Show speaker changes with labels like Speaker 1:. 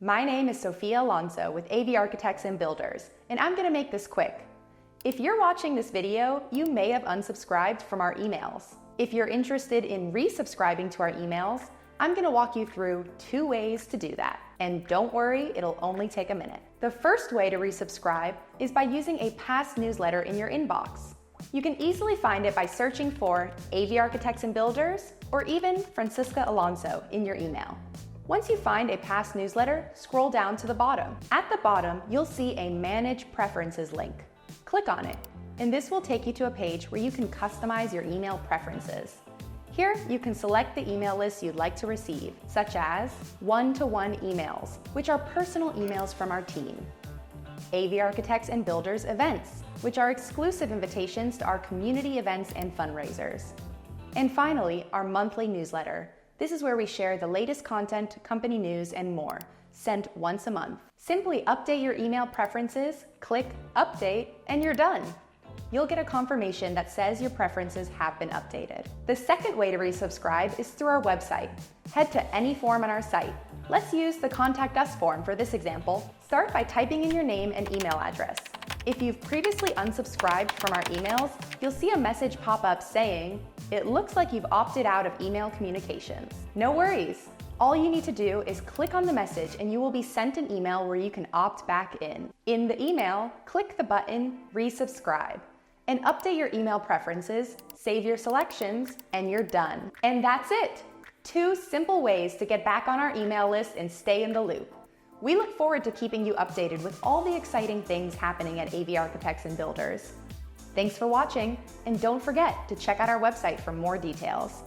Speaker 1: My name is Sophia Alonso with AV Architects and Builders, and I'm going to make this quick. If you're watching this video, you may have unsubscribed from our emails. If you're interested in resubscribing to our emails, I'm going to walk you through 2 ways to do that. And don't worry, it'll only take a minute. The first way to resubscribe is by using a past newsletter in your inbox. You can easily find it by searching for AV Architects and Builders or even Francisca Alonso in your email. Once you find a past newsletter, scroll down to the bottom. At the bottom, you'll see a Manage Preferences link. Click on it, and this will take you to a page where you can customize your email preferences. Here, you can select the email list you'd like to receive, such as one-to-one emails, which are personal emails from our team, AV Architects and Builders events, which are exclusive invitations to our community events and fundraisers. And finally, our monthly newsletter. This is where we share the latest content, company news, and more, sent once a month. Simply update your email preferences, click Update, and you're done. You'll get a confirmation that says your preferences have been updated. The second way to resubscribe is through our website. Head to any form on our site. Let's use the Contact Us form for this example. Start by typing in your name and email address. If you've previously unsubscribed from our emails, you'll see a message pop up saying, "It looks like you've opted out of email communications." No worries. All you need to do is click on the message and you will be sent an email where you can opt back in. In the email, click the button Resubscribe and update your email preferences, save your selections, and you're done. And that's it. 2 simple ways to get back on our email list and stay in the loop. We look forward to keeping you updated with all the exciting things happening at AV Architects and Builders. Thanks for watching, and don't forget to check out our website for more details.